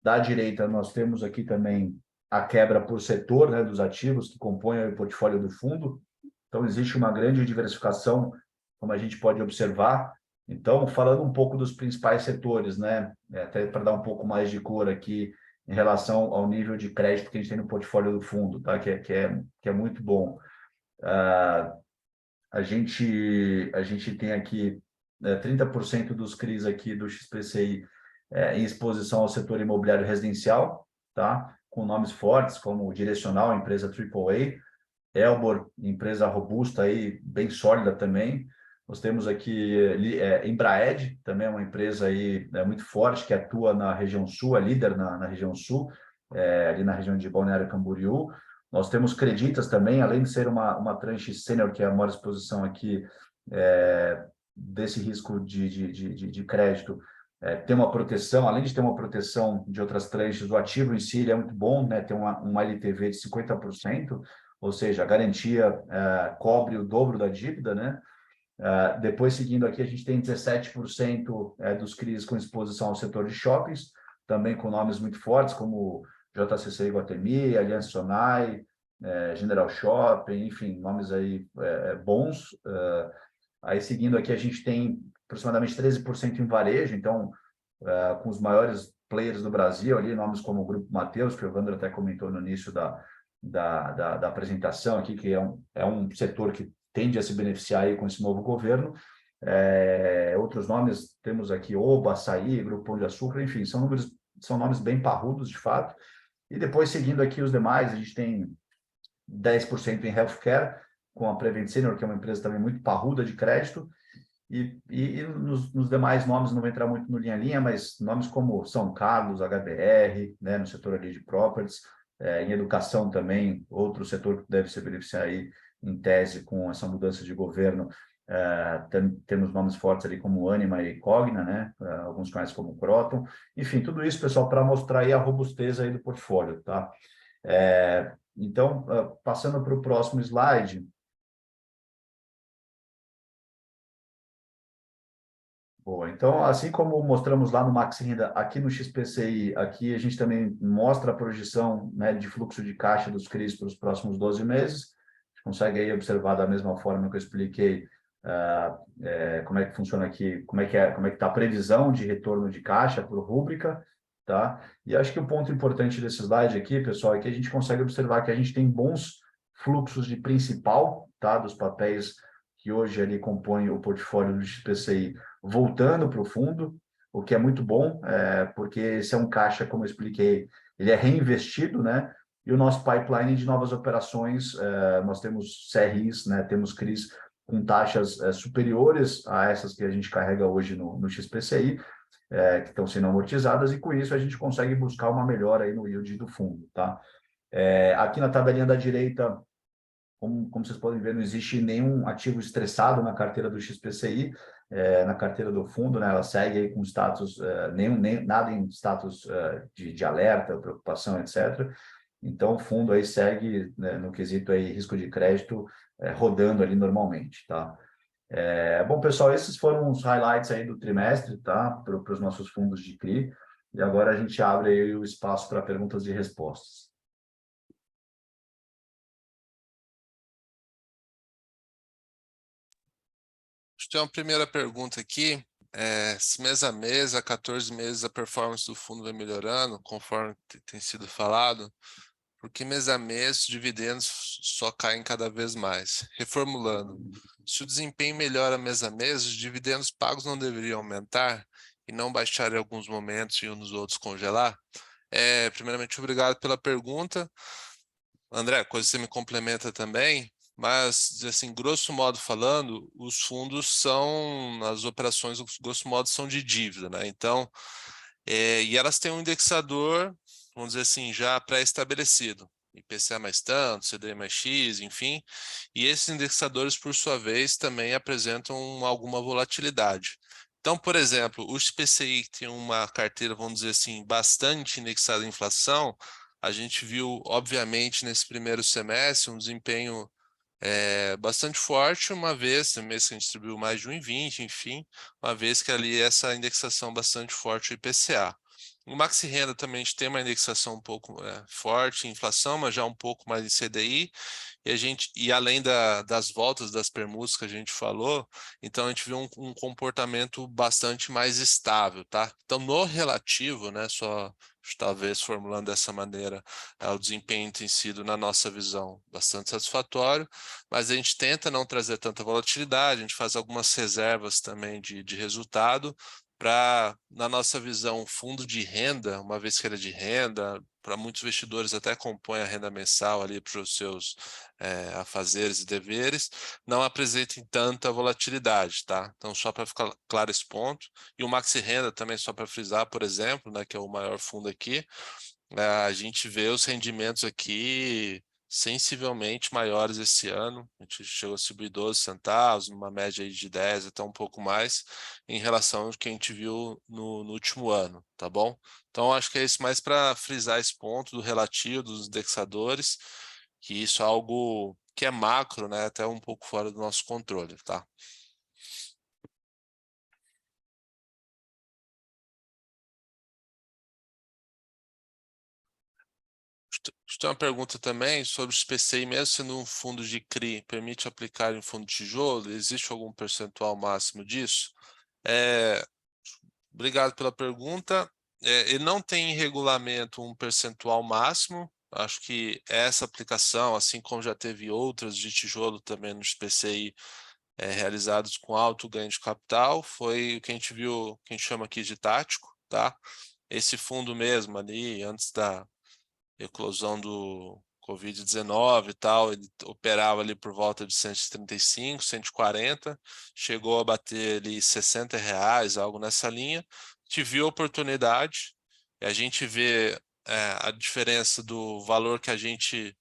S3: da direita, nós temos aqui também a quebra por setor, né, dos ativos que compõem o portfólio do fundo. Então, existe uma grande diversificação, como a gente pode observar. Então, falando um pouco dos principais setores, né, até para dar um pouco mais de cor aqui em relação ao nível de crédito que a gente tem no portfólio do fundo, tá? que é muito bom. A gente tem aqui 30% dos CRIs aqui do XPCI em exposição ao setor imobiliário residencial, tá? com nomes fortes, como Direcional, empresa AAA, Elbor, empresa robusta, aí, bem sólida também. Nós temos aqui Embraed, também é uma empresa aí, muito forte, que atua na região sul, é líder na região sul, ali na região de Balneário Camboriú. Nós temos Creditas também, além de ser uma tranche sênior, que é a maior exposição aqui desse risco de crédito, tem uma proteção, além de ter uma proteção de outras tranches, o ativo em si ele é muito bom, né? Tem uma LTV de 50%, ou seja, a garantia cobre o dobro da dívida, né? Depois, seguindo aqui, a gente tem 17% dos CRIs com exposição ao setor de shoppings, também com nomes muito fortes, como JCC Iguatemi, Aliança Sonai, General Shopping, enfim, nomes aí bons. Aí, seguindo aqui, a gente tem aproximadamente 13% em varejo, então, com os maiores players do Brasil, ali, nomes como o Grupo Mateus, que o Evandro até comentou no início da apresentação aqui, que é um setor que tende a se beneficiar aí com esse novo governo. Outros nomes, temos aqui Oba, Açaí, Grupo Pão de Açúcar, enfim, são nomes bem parrudos, de fato. E depois, seguindo aqui os demais, a gente tem 10% em healthcare, com a Prevent Senior, que é uma empresa também muito parruda de crédito, e nos demais nomes, não vou entrar muito no linha a linha, mas nomes como São Carlos, HBR, né, no setor ali de properties, em educação também, outro setor que deve se beneficiar aí, em tese, com essa mudança de governo. Temos nomes fortes ali como Anima e Cogna, né? Alguns conhecem como Croton. Enfim, tudo isso, pessoal, para mostrar aí a robustez aí do portfólio, tá? Então, passando para o próximo slide. Boa, então, assim como mostramos lá no Max Renda, aqui no XPCI, aqui a gente também mostra a projeção, né, de fluxo de caixa dos CRIs para os próximos 12 meses. A gente consegue aí observar da mesma forma que eu expliquei como é que funciona aqui, como é que está a previsão de retorno de caixa por rúbrica, tá? E acho que o ponto importante desse slide aqui, pessoal, é que a gente consegue observar que a gente tem bons fluxos de principal, tá, dos papéis que hoje ali compõem o portfólio do XPCI, voltando para o fundo, o que é muito bom, porque esse é um caixa, como eu expliquei, ele é reinvestido, né? E o nosso pipeline de novas operações, nós temos CRIs, né? Temos CRIs com taxas superiores a essas que a gente carrega hoje no XPCI, que estão sendo amortizadas, e com isso a gente consegue buscar uma melhora aí no yield do fundo, tá? Aqui na tabelinha da direita, como vocês podem ver, não existe nenhum ativo estressado na carteira do XPCI, na carteira do fundo, né? Ela segue aí com status, nada em status de alerta, preocupação, etc. Então, o fundo aí segue, né, no quesito aí risco de crédito, rodando ali normalmente, tá? Bom, pessoal, esses foram os highlights aí do trimestre, tá? Para os nossos fundos de CRI. E agora a gente abre aí o espaço para perguntas e respostas.
S2: Tem uma primeira pergunta aqui. Se mês a mês, a 14 meses, a performance do fundo vai melhorando, conforme tem sido falado, porque mês a mês os dividendos só caem cada vez mais. Reformulando, se o desempenho melhora mês a mês, os dividendos pagos não deveriam aumentar e não baixar em alguns momentos e nos outros congelar? Primeiramente, obrigado pela pergunta. André, coisa que você me complementa também, mas, assim, grosso modo falando, os fundos as operações, grosso modo, são de dívida, né? Então, e elas têm um indexador, vamos dizer assim, já pré-estabelecido. IPCA mais tanto, CDI mais X, enfim. E esses indexadores, por sua vez, também apresentam alguma volatilidade. Então, por exemplo, o XPCI tem uma carteira, vamos dizer assim, bastante indexada à inflação. A gente viu, obviamente, nesse primeiro semestre, um desempenho bastante forte, uma vez, no mês que a gente distribuiu mais de 1,20, enfim, uma vez que ali essa indexação bastante forte, o IPCA. O Maxi Renda também a gente tem uma indexação um pouco forte em inflação, mas já um pouco mais em CDI, e além das voltas das permutas que a gente falou, então a gente viu um comportamento bastante mais estável, tá? Então, no relativo, né, só talvez formulando dessa maneira, o desempenho tem sido, na nossa visão, bastante satisfatório, mas a gente tenta não trazer tanta volatilidade, a gente faz algumas reservas também de resultado, para, na nossa visão, fundo de renda, uma vez que ele é de renda, para muitos investidores até compõe a renda mensal ali para os seus afazeres e deveres, não apresentem tanta volatilidade, tá? Então, só para ficar claro esse ponto. E o Maxi Renda também, só para frisar, por exemplo, né, que é o maior fundo aqui, a gente vê os rendimentos aqui sensivelmente maiores esse ano. A gente chegou a subir 12 centavos, numa média aí de 10, até um pouco mais, em relação ao que a gente viu no último ano, tá bom? Então, acho que é isso mais para frisar esse ponto do relativo, dos indexadores, que isso é algo que é macro, né? Até um pouco fora do nosso controle, tá? Tem uma pergunta também sobre os PCI, mesmo sendo um fundo de CRI, permite aplicar em fundo de tijolo? Existe algum percentual máximo disso? Obrigado pela pergunta. Ele não tem em regulamento um percentual máximo. Acho que essa aplicação, assim como já teve outras de tijolo também nos PCI, realizados com alto ganho de capital, foi o que a gente viu, que a gente chama aqui de tático, tá? Esse fundo mesmo ali, antes da eclosão do Covid-19 e tal, ele operava ali por volta de 135, 140, chegou a bater ali R$ 60, algo nessa linha. Te viu a oportunidade, e a gente vê a diferença do valor que a gente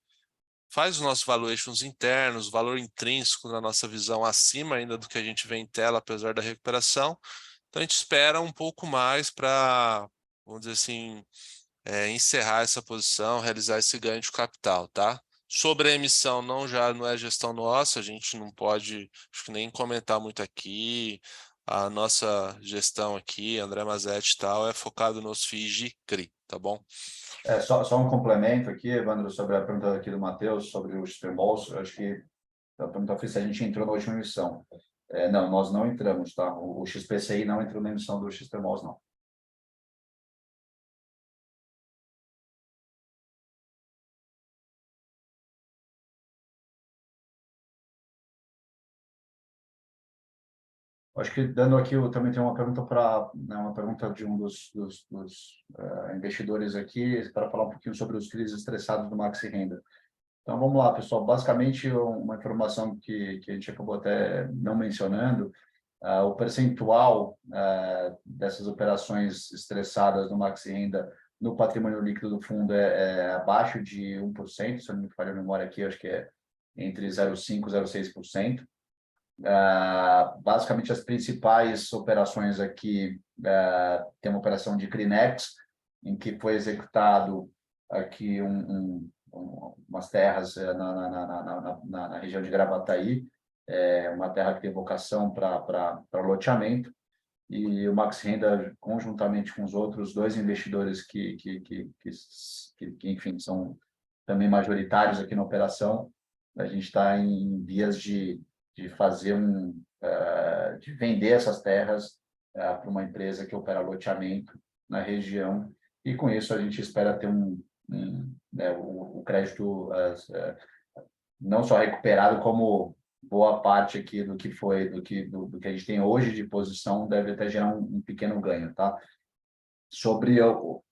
S2: faz os nossos valuations internos, o valor intrínseco na nossa visão acima ainda do que a gente vê em tela, apesar da recuperação. Então a gente espera um pouco mais para, vamos dizer assim, encerrar essa posição, realizar esse ganho de capital, tá? Sobre a emissão, não é gestão nossa, a gente não pode, acho que nem comentar muito aqui. A nossa gestão aqui, André Mazetti e tal, é focado nos FIIs de CRI, tá bom?
S3: Só um complemento aqui, Evandro, sobre a pergunta aqui do Matheus, sobre o XP Malls. Acho que a pergunta foi se a gente entrou na última emissão. Não, nós não entramos, tá? O XPCI não entrou na emissão do XP Malls, não. Acho que dando aqui, eu também tenho uma pergunta uma pergunta de um dos investidores aqui, para falar um pouquinho sobre os CRIs estressados do Maxi Renda. Então, vamos lá, pessoal. Basicamente, uma informação que a gente acabou até não mencionando, o percentual dessas operações estressadas no Maxi Renda no patrimônio líquido do fundo é abaixo de 1%, se eu não me falha a memória aqui, acho que é entre 0,5% e 0,6%. Basicamente, as principais operações aqui, tem uma operação de Crinex, em que foi executado aqui umas terras na região de Gravataí, uma terra que tem vocação para loteamento, e o Max Renda, conjuntamente com os outros dois investidores enfim, são também majoritários aqui na operação, a gente está em vias de fazer de vender essas terras para uma empresa que opera loteamento na região, e com isso a gente espera ter o crédito não só recuperado, como boa parte aqui do que foi, do que a gente tem hoje de posição, deve até gerar um pequeno ganho, tá? Sobre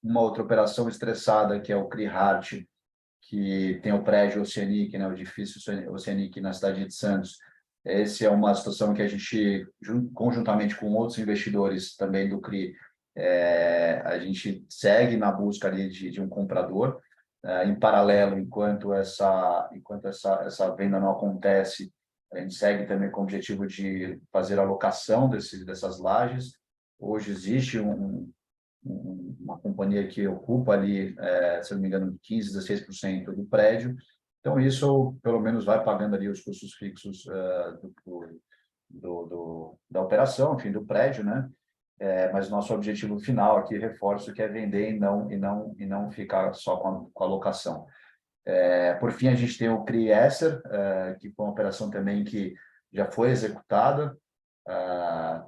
S3: uma outra operação estressada, que é o CRI-Hart, que tem o prédio Oceanic, né, o edifício Oceanic na cidade de Santos. Essa é uma situação que a gente, conjuntamente com outros investidores também do CRI, a gente segue na busca ali de um comprador. Em paralelo, enquanto essa venda não acontece, a gente segue também com o objetivo de fazer a locação dessas lajes. Hoje existe uma companhia que ocupa ali, se não me engano, 15%, 16% do prédio. Então, isso, pelo menos, vai pagando ali os custos fixos da operação, enfim, do prédio, né? Mas nosso objetivo final aqui, reforço, que é vender e não ficar só com a locação. Por fim, a gente tem o CRI Esser, que foi uma operação também que já foi executada.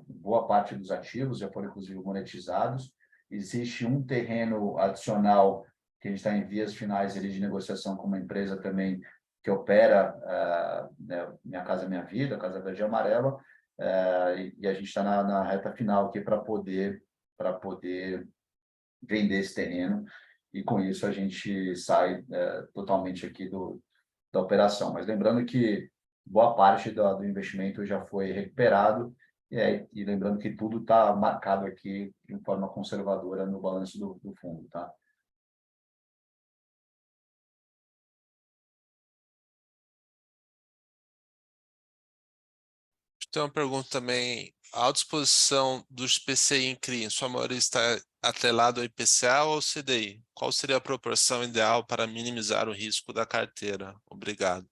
S3: Boa parte dos ativos já foram, inclusive, monetizados. Existe um terreno adicional que a gente está em vias finais ali de negociação com uma empresa também que opera Minha Casa Minha Vida, Casa Verde e Amarela, e a gente está na reta final aqui para poder vender esse terreno e com isso a gente sai totalmente aqui da operação. Mas lembrando que boa parte do investimento já foi recuperado, e lembrando que tudo está marcado aqui de forma conservadora no balanço do fundo, tá?
S2: Tem uma pergunta também. A autoexposição dos PCI em CRI, em sua maioria, está atrelado ao IPCA ou ao CDI? Qual seria a proporção ideal para minimizar o risco da carteira? Obrigado.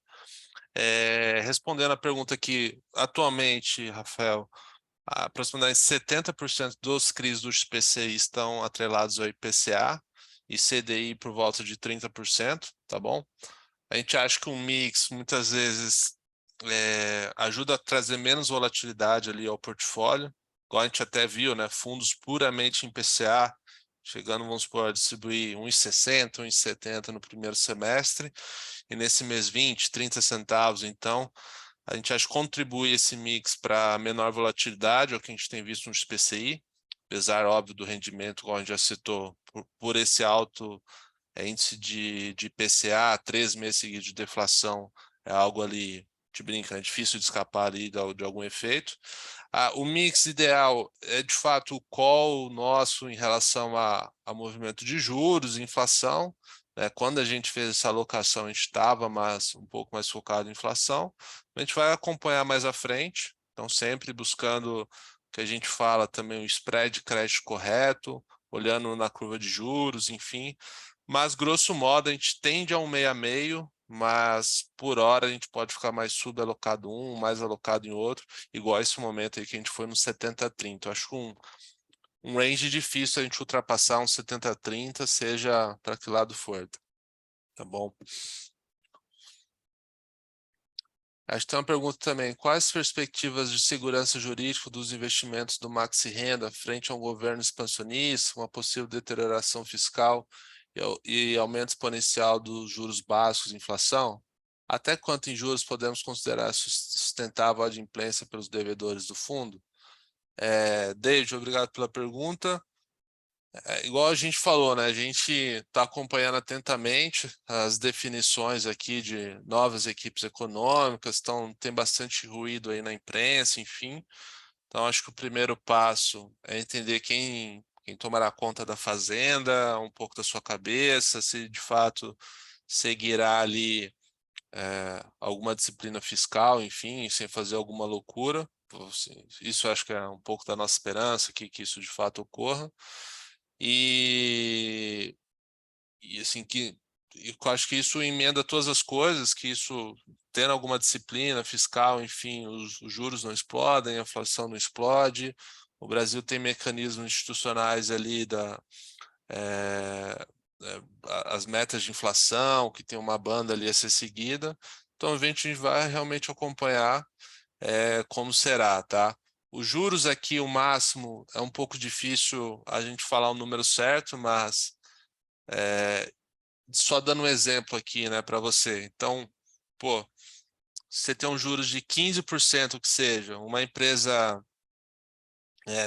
S2: Respondendo a pergunta aqui, atualmente, Rafael, aproximadamente 70% dos CRIs dos PCI estão atrelados ao IPCA e CDI por volta de 30%, tá bom? A gente acha que um mix, muitas vezes, ajuda a trazer menos volatilidade ali ao portfólio, igual a gente até viu, né? Fundos puramente em PCA, chegando, vamos supor, a distribuir 1,60, 1,70 no primeiro semestre, e nesse mês 20, 30 centavos. Então, a gente acha que contribui esse mix para menor volatilidade, é o que a gente tem visto nos PCI, apesar, óbvio, do rendimento, como a gente já citou, por esse alto índice de IPCA, 3 meses seguidos de deflação, é algo ali, te brinca, é difícil de escapar ali de algum efeito. O mix ideal é, de fato, o call nosso em relação a movimento de juros, inflação, né? Quando a gente fez essa alocação, a gente estava um pouco mais focado em inflação. A gente vai acompanhar mais à frente, então sempre buscando o que a gente fala também, o spread de crédito correto, olhando na curva de juros, enfim. Mas, grosso modo, a gente tende a um meio a meio, mas por hora a gente pode ficar mais subalocado um, mais alocado em outro, igual esse momento aí que a gente foi no 70-30. Eu acho que um range difícil a gente ultrapassar um 70-30, seja para que lado for, tá bom? Acho que tem uma pergunta também. Quais as perspectivas de segurança jurídica dos investimentos do Maxi Renda frente a um governo expansionista, uma possível deterioração fiscal e aumento exponencial dos juros básicos e inflação? Até quanto em juros podemos considerar sustentável a adimplência pelos devedores do fundo? David, obrigado pela pergunta. Igual a gente falou, né? A gente está acompanhando atentamente as definições aqui de novas equipes econômicas, tem bastante ruído aí na imprensa, enfim. Então, acho que o primeiro passo é entender quem tomará conta da fazenda, um pouco da sua cabeça, se de fato seguirá ali alguma disciplina fiscal, enfim, sem fazer alguma loucura. Isso acho que é um pouco da nossa esperança, que isso de fato ocorra. E assim, eu acho que isso emenda todas as coisas, que isso, tendo alguma disciplina fiscal, enfim, os juros não explodem, a inflação não explode. O Brasil tem mecanismos institucionais ali as metas de inflação, que tem uma banda ali a ser seguida. Então, a gente vai realmente acompanhar como será, tá? Os juros aqui, o máximo, é um pouco difícil a gente falar o número certo, mas só dando um exemplo aqui, né, para você. Então, pô, você tem um juros de 15%, que seja, uma empresa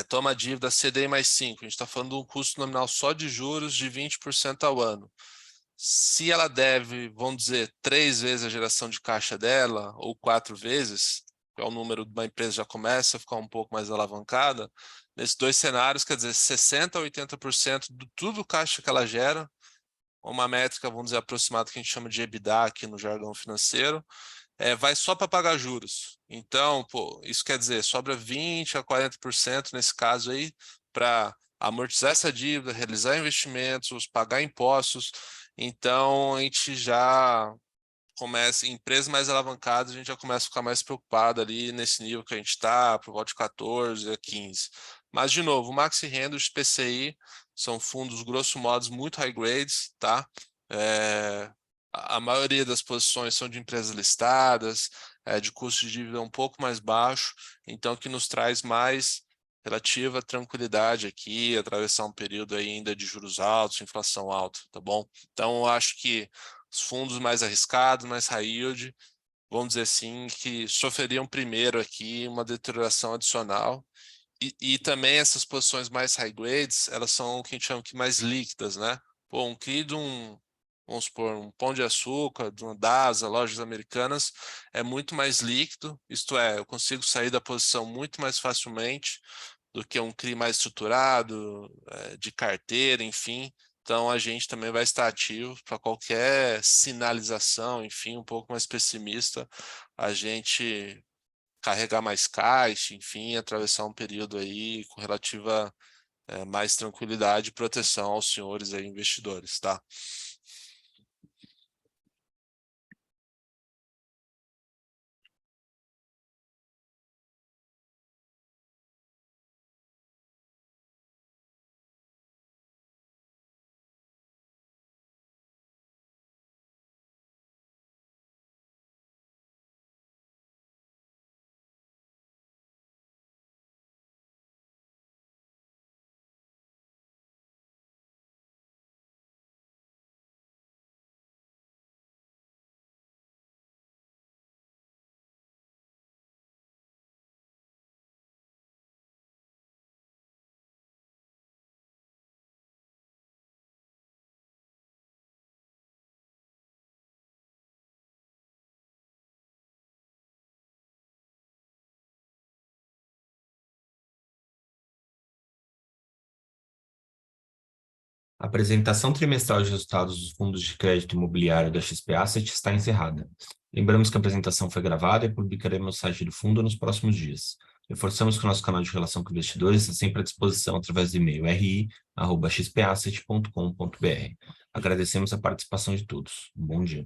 S2: toma dívida CDI mais 5, a gente está falando de um custo nominal só de juros de 20% ao ano. Se ela deve, vamos dizer, 3 vezes a geração de caixa dela, ou 4 vezes, que é o número de uma empresa já começa a ficar um pouco mais alavancada, nesses dois cenários, quer dizer, 60% a 80% de tudo o caixa que ela gera, uma métrica, vamos dizer, aproximada que a gente chama de EBITDA aqui no jargão financeiro, vai só para pagar juros. Então, pô, isso quer dizer, sobra 20% a 40% nesse caso aí para amortizar essa dívida, realizar investimentos, pagar impostos. Então, a gente já começa, em empresas mais alavancadas, a gente já começa a ficar mais preocupado ali nesse nível que a gente está, por volta de 14 a 15. Mas, de novo, o Maxi Renda e os PCI são fundos, grosso modo, muito high grades, tá? A maioria das posições são de empresas listadas, de custo de dívida um pouco mais baixo, então que nos traz mais relativa tranquilidade aqui, atravessar um período ainda de juros altos, inflação alta, tá bom? Então, eu acho que os fundos mais arriscados, mais high yield, vamos dizer assim, que sofreriam primeiro aqui uma deterioração adicional. E também essas posições mais high grades, elas são o que a gente chama que mais líquidas, né? pô, um CRI de vamos supor, um Pão de Açúcar, de uma DASA, lojas americanas, é muito mais líquido, isto é, eu consigo sair da posição muito mais facilmente do que um CRI mais estruturado, de carteira, enfim. Então, a gente também vai estar ativo para qualquer sinalização, enfim, um pouco mais pessimista, a gente carregar mais caixa, enfim, atravessar um período aí com relativa mais tranquilidade e proteção aos senhores aí, investidores, tá?
S1: A apresentação trimestral de resultados dos fundos de crédito imobiliário da XP Asset está encerrada. Lembramos que a apresentação foi gravada e publicaremos no site do fundo nos próximos dias. Reforçamos que o nosso canal de relação com investidores está sempre à disposição através do e-mail ri@xpasset.com.br. Agradecemos a participação de todos. Um bom dia.